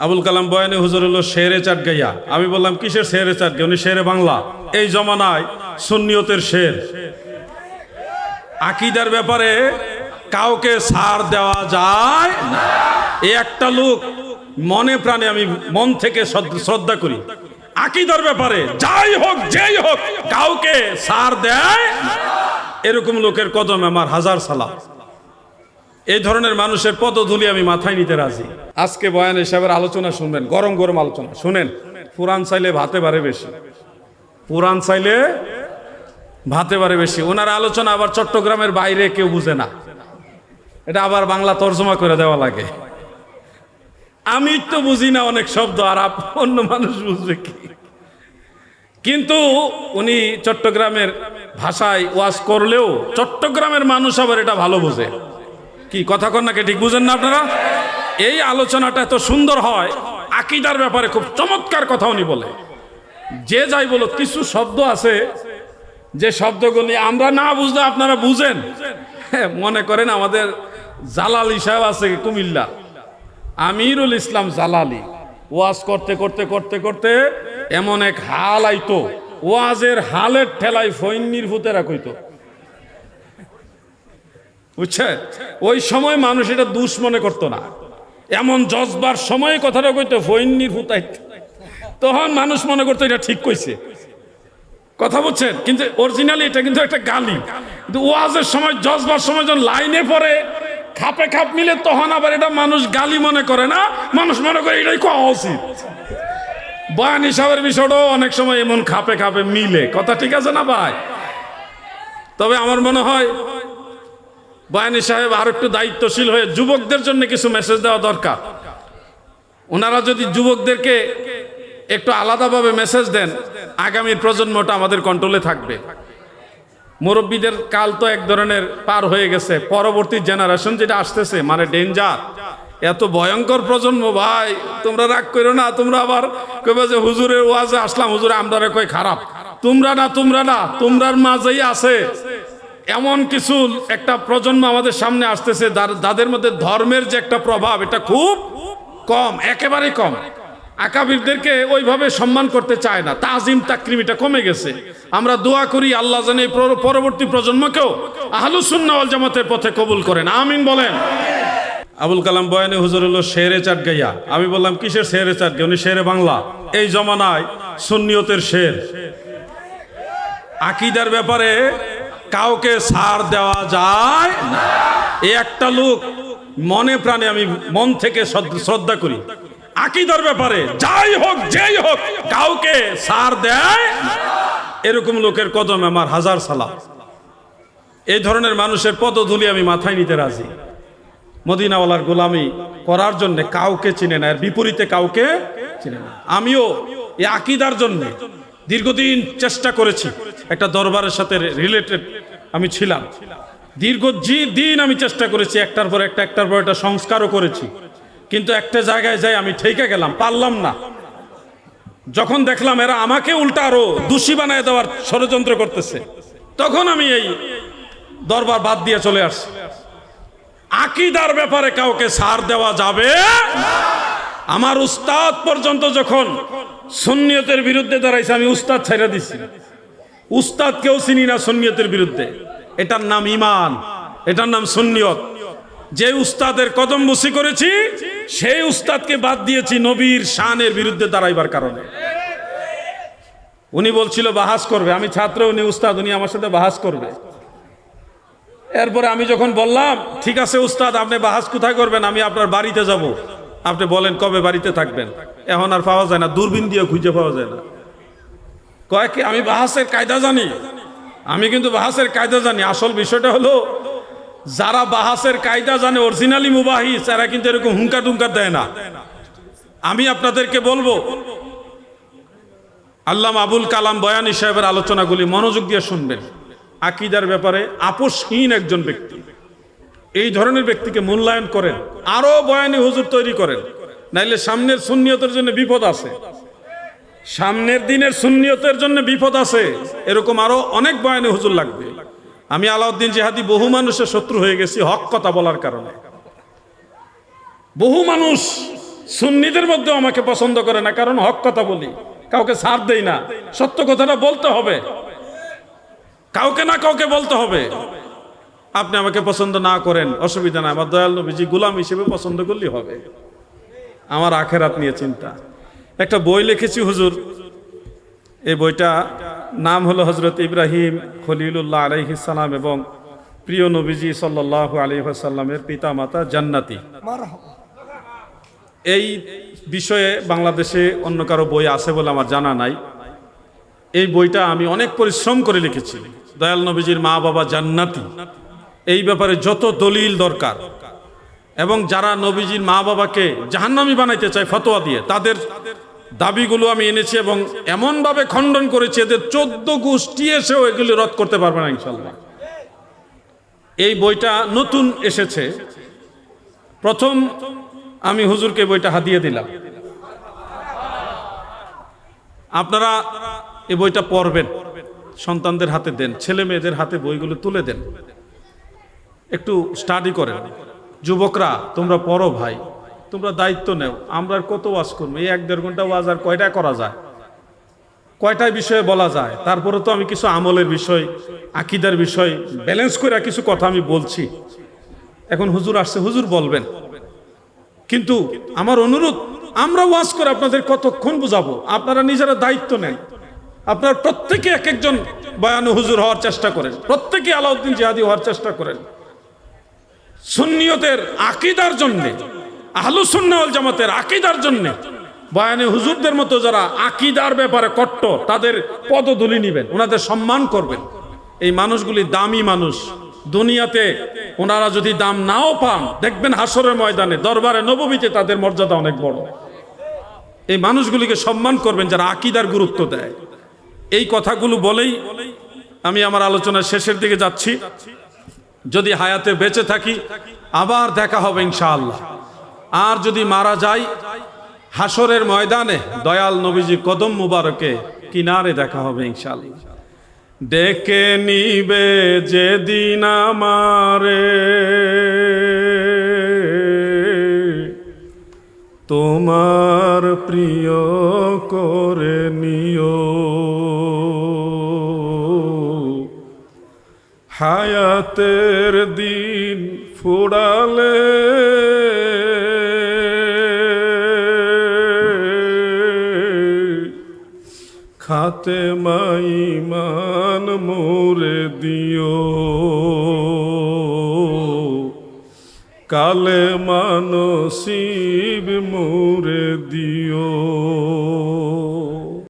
আবুল কালাম বয়ানে হুজুর হলো শেরে চাটগাইয়া। আমি বললাম কিসের শেরে চাটগাইয়া? উনি শেরে বাংলা। এই জমানায় সুন্নিয়তের শের। আকীদার ব্যাপারে কাউকে ছাড় দেওয়া যায় না। এই একটা লোক মনে প্রাণে আমি মন থেকে শ্রদ্ধা করি। আকীদার ব্যাপারে যাই হোক যেই হোক কাউকে ছাড় দেয় এরকম লোকের কদমে আমার হাজার সালাম। এই ধরনের মানুষের পদধূলি আমি মাথায় নিতে রাজি। আজকে বয়ান সাহেবের আলোচনা শুনবেন, গরম গরম আলোচনা শুনেন। পুরাণ চাইলে ভাতে বাড়ে বেশি, পুরাণ চাইলে ভাতে বাড়ে বেশি। ওনার আলোচনা আবার চট্টগ্রামের বাইরে কেউ বুঝে না, এটা আবার বাংলা তর্জমা করে দেওয়া লাগে। আমি তো বুঝি না অনেক শব্দ, আর অন্য মানুষ বুঝবে কি? কিন্তু উনি চট্টগ্রামের ভাষায় ওয়াজ করলেও চট্টগ্রামের মানুষ আবার এটা ভালো বোঝে। কি কথা কন নাকি? ঠিক বুঝেন না আপনারা? এই আলোচনাটা এত সুন্দর হয়, আকীদার ব্যাপারে খুব চমৎকার কথা উনি বলে। যে যাই বলো, কিছু শব্দ আছে যে শব্দগুলি আমরা না বুঝলে আপনারা বুঝেন। মনে করেন আমাদের জালালি সাহেব আছে কুমিল্লা, আমিরুল ইসলাম জালালি, ওয়াজ করতে করতে করতে করতে এমন এক হাল আইতো, ওয়াজের হালের ঠেলাই ফইন্নির ভূতেরা কইতো, বুঝছে? ওই সময় মানুষ এটা দুষ মনে করতো না, এমন জজবার সময় কথাটা কইতো ফইন্নির ভূতাই, তখন মানুষ মনে করতো এটা ঠিক কইছে। কথা বুঝছেন? কিন্তু অরিজিনালি এটা কিন্তু একটা গালি। কিন্তু ওয়াজের সময় জজবার সময় যখন লাইনে পড়ে খাপে খাপ মিলে, তখন আবার এটা মানুষ গালি মনে করে না, মানুষ মনে করে এটাই কোয়া উচিত। বয়ান হিসাবের বিষয়টাও অনেক সময় এমন খাপে খাপে মিলে। কথা ঠিক আছে না ভাই? তবে আমার মনে হয় বয়ানি সাহেব আর একটু দায়িত্বশীল হয়ে যুবকদের জন্য কিছু মেসেজ দেওয়া দরকার। ওনারা যদি যুবকদেরকে একটু আলাদাভাবে মেসেজ দেন, আগামী প্রজন্মটা আমাদের কন্ট্রোলে থাকবে। মুরব্বীদের কাল তো এক ধরনের পার হয়ে গেছে, পরবর্তী জেনারেশন যেটা আসতেছে মানে ডেঞ্জার, এত ভয়ঙ্কর প্রজন্ম। ভাই তোমরা রাগ করো না, তোমরা আবার কবে যে হুজুরের ওয়াজে আসলাম, হুজুরে আমরা কই খারাপ। তোমরা না তোমরার মাঝেই আছে এমন কিছু একটা প্রজন্ম আমাদের সামনে আসতেছে যাদের মধ্যে ধর্মের যে একটা প্রভাব এটা খুব কম, একেবারেই কম। আকাবিরদেরকে ওইভাবে সম্মান করতে চায় না, তাজিম তাকরিম এটা কমে গেছে। আমরা দোয়া করি আল্লাহ যেন এই পরবর্তী প্রজন্মকেও আহলুস সুন্নাহ ওয়াল জামাতের পথে কবুল করেন, আমিন বলেন। আবুল কালাম বয়ানে হুজুর হলো শেরে চাটগাইয়া। আমি বললাম কিসের শেরে চাটগাইয়া? উনি শেরে বাংলা। এই জমানায় সুন্নিয়তের শের। আকীদার ব্যাপারে কাউকে ছাড় দেওয়া যায় না। এই একটা লোক মনে প্রাণে আমি মন থেকে শ্রদ্ধা করি। আকীদার ব্যাপারে যাই হোক যেই হোক কাউকে ছাড় দেয় এরকম লোকের কদমে আমার হাজার সালাম। এই ধরনের মানুষের পদধূলি আমি মাথায় নিতে রাজি। মদিনাওয়ালার গোলামি করার জন্য কাউকে চিনে না, এর বিপরীতে কাউকে চিনে না। আমিও এই আকীদার জন্য দীর্ঘদিন চেষ্টা করেছি। একটা দরবারের সাথে রিলেটেড আমি ছিলাম, দীর্ঘদিন আমি চেষ্টা করেছি, একটার পর একটা সংস্কারও করেছি। কিন্তু একটা জায়গায় যাই আমি ঠেকে গেলাম, পারলাম না। যখন দেখলাম এরা আমাকে উল্টা আরো দোষী বানায় দেওয়ার ষড়যন্ত্র করতেছে, তখন আমি এই দরবার বাদ দিয়ে চলে আসছি। আকীদার ব্যাপারে কাউকে ছাড় দেওয়া যাবে। আমার উস্তাদ পর্যন্ত যখন সুন্নিয়তের বিরুদ্ধে দাঁড়াইছে, আমি উস্তাদ ছেড়ে দিছি। উস্তাদ কেউ চিনি না সুন্নিয়তের বিরুদ্ধে। এটার নাম ঈমান, এটার নাম সুন্নিয়ত। যে উস্তাদের কদম বসি করেছি সেই উস্তাদকে বাদ দিয়েছি নবীর শানের বিরুদ্ধে দাঁড়াইবার কারণে। উনি বলছিল বাহাস করবে, আমি ছাত্র, উনি উস্তাদ, উনি আমার সাথে বাহাস করবে। এরপরে আমি যখন বললাম ঠিক আছে উস্তাদ, আপনি বাহাস কোথায় করবেন? আমি আপনার বাড়িতে যাব, আপনি বলেন কবে বাড়িতে থাকবেন। এখন আর পাওয়া যায় না, দূরবীন দিয়ে খুঁজে পাওয়া যায় না। কয় কি আমি বাহাসের কায়দা জানি? আমি কিন্তু বাহাসের কায়দা জানি। আসল বিষয়টা হলো যারা বাহাসের কায়দা জানে, অরিজিনালি মুবাহিস, এরা কিন্তু এরকম হুঙ্কার টুঙ্কার দেয় না। আমি আপনাদেরকে বলবো আল্লামা আবুল কালাম বয়ানী সাহেবের আলোচনাগুলি মনোযোগ দিয়ে শুনবেন। আকীদার ব্যাপারে আপোষহীন একজন ব্যক্তি। এই ধরনের ব্যক্তিকে মূল্যায়ন করেন, আরো বয়ানী হুজুর তৈরি করেন, নাইলে সামনের সুন্নিয়তের জন্য বিপদ আছে। সামনের দিনের সুন্নিয়তের জন্য বিপদ আছে। এরকম আরো অনেক বয়ানী হুজুর লাগবে। আমি আলাউদ্দিন জিহাদি বহু মানুষের শত্রু হয়ে গেছি হক কথা বলার কারণে। বহু মানুষ সুন্নিদের মধ্যেও আমাকে পছন্দ করে না, কারণ হক কথা বলি, কাউকে ছাড় দেই না, সত্য কথাটা বলতে হবে, কাউকে না কাউকে বলতে হবে। আপনি আমাকে পছন্দ না করেন অসুবিধা নাই, আমার দয়াল নবীজি গোলাম হিসেবে পছন্দ করলেই হবে, আমার আখেরাত নিয়ে চিন্তা। একটা বই লিখেছি হুজুর, এই বইটা নাম হলো হযরত ইব্রাহিম খলিলুল্লাহ আলাইহিস সালাম এবং প্রিয় নবীজি সাল্লাল্লাহু আলাইহি ওয়াসাল্লামের পিতা মাতা জান্নাতি। এই বিষয়ে বাংলাদেশে অন্য কারো বই আছে বলে আমার জানা নাই। এই বইটা আমি অনেক পরিশ্রম করে লিখেছি। দয়াল নবীজির মা বাবা জান্নাতি, এই ব্যাপারে যত দলিল দরকার, এবং যারা নবীজির মা বাবাকে জাহান্নামী বানাইতে চায় ফতোয়া দিয়ে, তাদের দাবিগুলো আমি এনেছি এবং এমনভাবে খণ্ডন করেছি এদের 14 গোষ্ঠী এসেও এগুলি রদ করতে পারবে না ইনশাল্লাহ। এই বইটা নতুন এসেছে, প্রথম আমি হুজুরকে বইটা হাদিয়ে দিলাম। আপনারা এই বইটা পড়বেন, সন্তানদের হাতে দেন, ছেলে মেয়েদের হাতে বইগুলো তুলে দেন, একটু স্টাডি করেন। যুবকরা তোমরা পড়ো ভাই, তোমরা দায়িত্ব নেও। আমরা কত ওয়াজ করবো, এই 1-1.5 ঘন্টা ওয়াজ আর কয়টা করা যায়, কয়টায় বিষয়ে বলা যায়? তারপরে তো আমি কিছু আমলের বিষয়, আকীদার বিষয় ব্যালেন্স করে কিছু কথা আমি বলছি। এখন হুজুর আসছে, হুজুর বলবেন, কিন্তু আমার অনুরোধ, আমরা ওয়াজ করে আপনাদের কতক্ষণ বুঝাবো? আপনারা নিজেরা দায়িত্ব নেন। আপনারা প্রত্যেকে এক একজন বয়ানে হুজুর হওয়ার চেষ্টা করেন, প্রত্যেকে আলাউদ্দিন জিহাদি হওয়ার চেষ্টা করেন। সুন্নিয়তের আকীদার জন্য, আহলুস সুন্নাহ ওয়াল জামাতের আকীদার জন্য বয়ানে হুজুরদের মতো যারা আকীদার ব্যাপারে কট্টর, তাদের পদধূলি নেবেন, ওনাদের সম্মান করবেন। এই মানুষগুলি দামি মানুষ, দুনিয়াতে ওনারা যদি দাম নাও পান, দেখবেন হাসরের ময়দানে দরবারে নববীতে তাদের মর্যাদা অনেক বড়। এই মানুষগুলিকে সম্মান করবেন যারা আকীদার গুরুত্ব দেয়। এই কথাগুলো বলেই আমি আমার আলোচনার শেষের দিকে যাচ্ছি। যদি হায়াতে বেঁচে থাকি আবার দেখা হবে ইনশাআল্লাহ, আর যদি মারা যাই হাসরের ময়দানে দয়াল নবীজি কদম মুবারকে কিনারে দেখা হবে ইনশাআল্লাহ। ডেকে নিবে যেদিন আমারে তোমার প্রিয় করে নিও, হায়াতের দিন ফুরালে খাতেমা ঈমান মোরে দিও, কালেমা নসিব মোরে দিও।